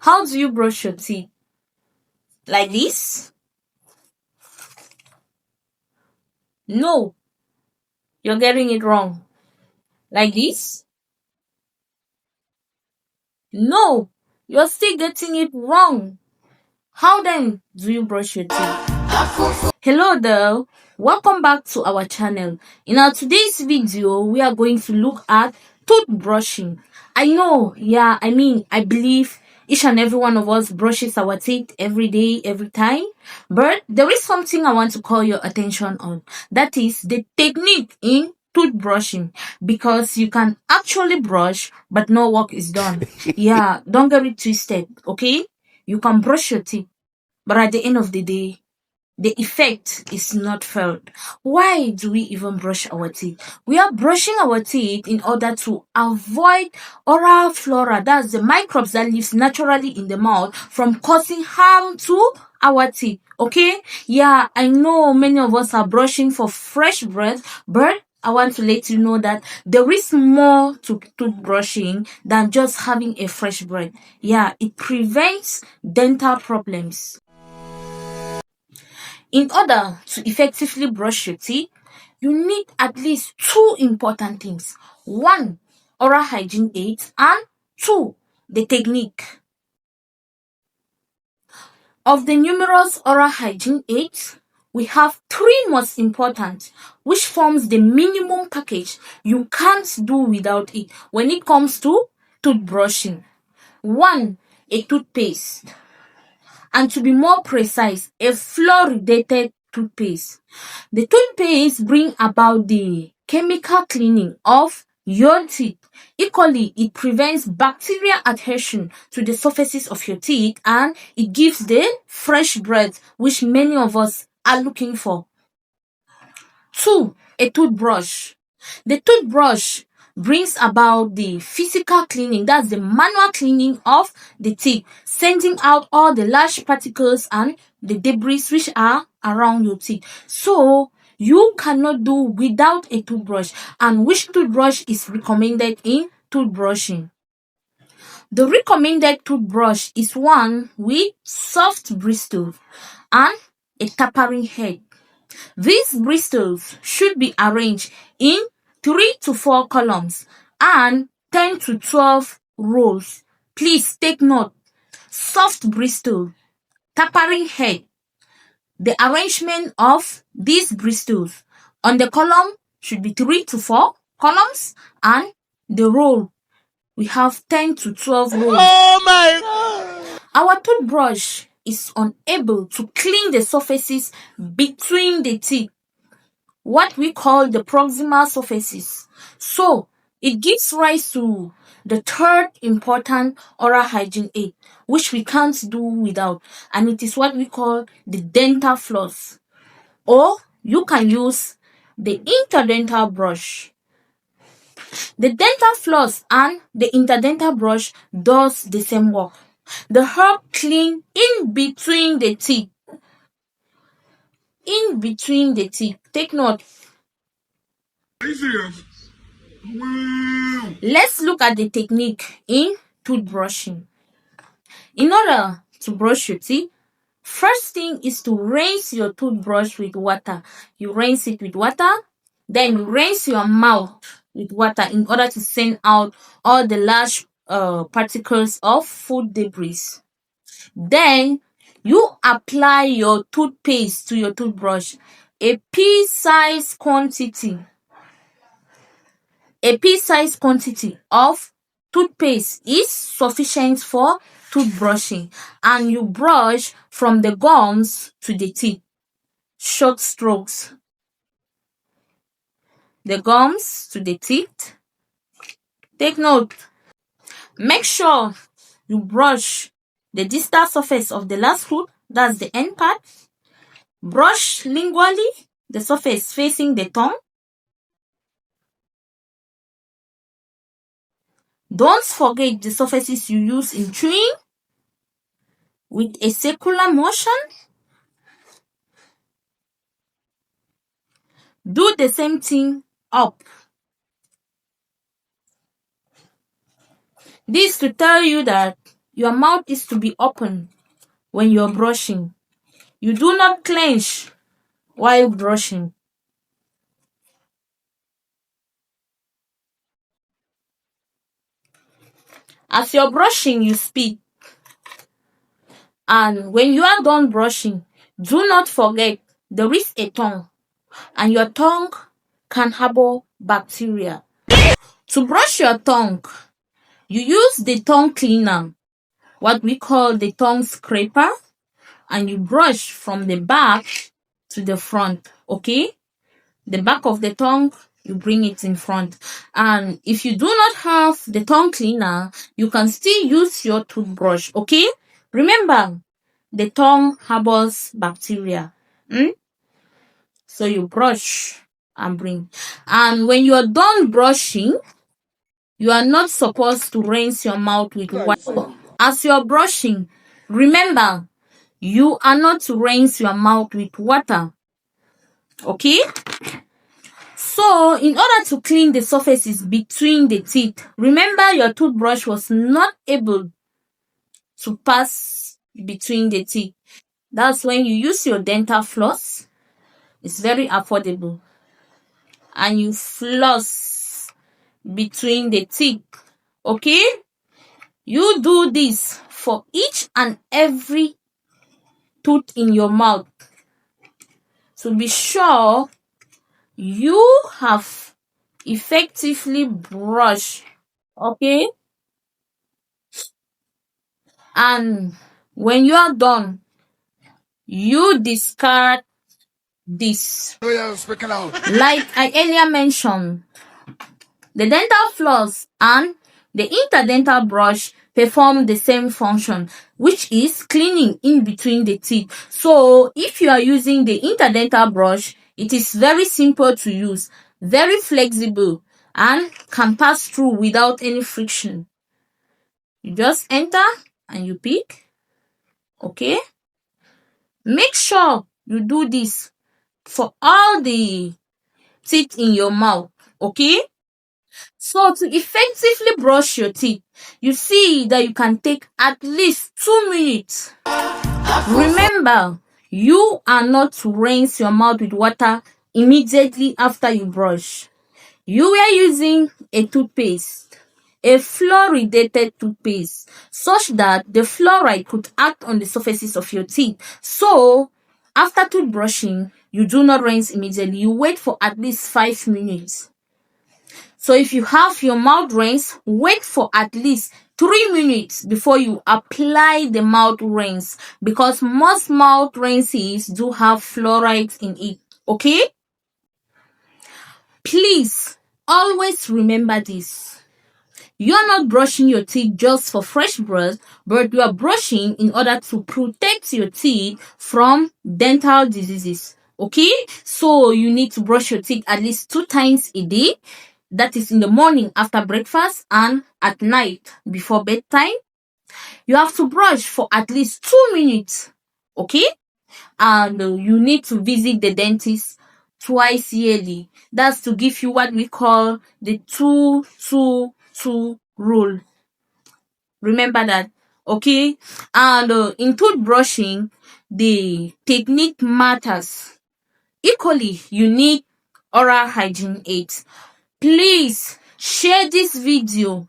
How do you brush your teeth? Like this? No, you're getting it wrong. Like this? No, you're still getting it wrong. How then do you brush your teeth? Hello there, welcome back to our channel. In our today's video, we are going to look at toothbrushing. I know, I believe each and every one of us brushes our teeth every day, every time. But there is something I want to call your attention on. That is the technique in toothbrushing, because you can actually brush but no work is done. Don't get it twisted, okay? You can brush your teeth, but at the end of the day, the effect is not felt. Why do we even brush our teeth? We are brushing our teeth in order to avoid oral flora, that's the microbes that lives naturally in the mouth, from causing harm to our teeth. Okay? I know many of us are brushing for fresh breath, but I want to let you know that there is more to toothbrushing than just having a fresh breath. It prevents dental problems. In order to effectively brush your teeth, you need at least two important things. One, oral hygiene aids, and two, the technique. Of the numerous oral hygiene aids, we have three most important, which forms the minimum package. You can't do without it when it comes to toothbrushing. One, a toothpaste. And to be more precise, a fluoridated toothpaste. The toothpaste bring about the chemical cleaning of your teeth. Equally, it prevents bacterial adhesion to the surfaces of your teeth, and it gives the fresh breath which many of us are looking for. Two, a toothbrush. The toothbrush brings about the physical cleaning, that's the manual cleaning of the teeth, sending out all the large particles and the debris which are around your teeth. So you cannot do without a toothbrush. And which toothbrush is recommended in toothbrushing? The recommended toothbrush is one with soft bristles and a tapering head. These bristles should be arranged in 3 to 4 columns and 10 to 12 rows. Please take note. Soft bristle, tapering head. The arrangement of these bristles on the column should be 3 to 4 columns, and the row we have 10 to 12 rows. Oh my God! Our toothbrush is unable to clean the surfaces between the teeth, what we call the proximal surfaces. So it gives rise to the third important oral hygiene aid, which we can't do without, and it is what we call the dental floss, or you can use the interdental brush. The dental floss and the interdental brush does the same work. They help clean in between the teeth. In between the teeth. Take note. Are you serious? Wow. Let's look at the technique in toothbrushing. In order to brush your teeth, first thing is to rinse your toothbrush with water. You rinse it with water, then you rinse your mouth with water in order to send out all the large particles of food debris. Then you apply your toothpaste to your toothbrush, a pea-sized quantity. A pea-sized quantity of toothpaste is sufficient for toothbrushing, and you brush from the gums to the teeth. Short strokes. The gums to the teeth. Take note. Make sure you brush the distal surface of the last tooth, that's the end part. Brush lingually, the surface facing the tongue. Don't forget the surfaces you use in chewing with a circular motion. Do the same thing up. This to tell you that your mouth is to be open when you're brushing. You do not clench while brushing. As you're brushing, you speak. And when you are done brushing, do not forget there is a tongue, and your tongue can harbor bacteria. To brush your tongue, you use the tongue cleaner, what we call the tongue scraper, and you brush from the back to the front, okay? The back of the tongue, you bring it in front. And if you do not have the tongue cleaner, you can still use your toothbrush, okay? Remember, the tongue harbors bacteria. So you brush and bring. And when you are done brushing, you are not supposed to rinse your mouth with water. As you're brushing, remember, you are not to rinse your mouth with water. Okay? So, in order to clean the surfaces between the teeth, remember your toothbrush was not able to pass between the teeth. That's when you use your dental floss. It's very affordable. And you floss between the teeth. Okay? You do this for each and every tooth in your mouth to be sure you have effectively brushed. Okay? And when you are done, you discard this. Like I earlier mentioned, the dental floss and the interdental brush perform the same function, which is cleaning in between the teeth. So if you are using the interdental brush, it is very simple to use, very flexible, and can pass through without any friction. You just enter and you pick. Okay? Make sure you do this for all the teeth in your mouth. Okay? So to effectively brush your teeth, you see that you can take at least 2 minutes. Remember, you are not to rinse your mouth with water immediately after you brush. You are using a toothpaste, a fluoridated toothpaste, such that the fluoride could act on the surfaces of your teeth. So, after toothbrushing, you do not rinse immediately. You wait for at least 5 minutes. So if you have your mouth rinse, wait for at least 3 minutes before you apply the mouth rinse, because most mouth rinses do have fluoride in it. Okay? Please always remember this. You are not brushing your teeth just for fresh breath, but you are brushing in order to protect your teeth from dental diseases. Okay? So you need to brush your teeth at least 2 times a day. That is in the morning after breakfast and at night before bedtime. You have to brush for at least 2 minutes. Okay? And you need to visit the dentist twice yearly. That's to give you what we call the 2-2-2 rule. Remember that. Okay? And in toothbrushing, the technique matters. Equally, you need oral hygiene aids. Please share this video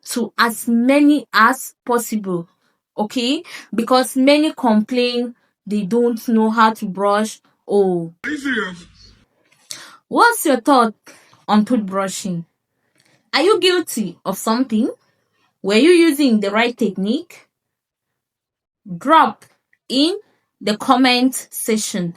to as many as possible, okay? Because many complain they don't know how to brush. Oh, are you serious? What's your thought on toothbrushing? Are you guilty of something? Were you using the right technique? Drop in the comment section.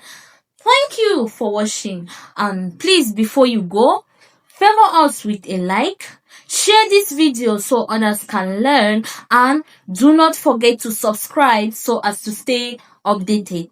Thank you for watching, and please, before you go, favor us with a like, share this video so others can learn, and do not forget to subscribe so as to stay updated.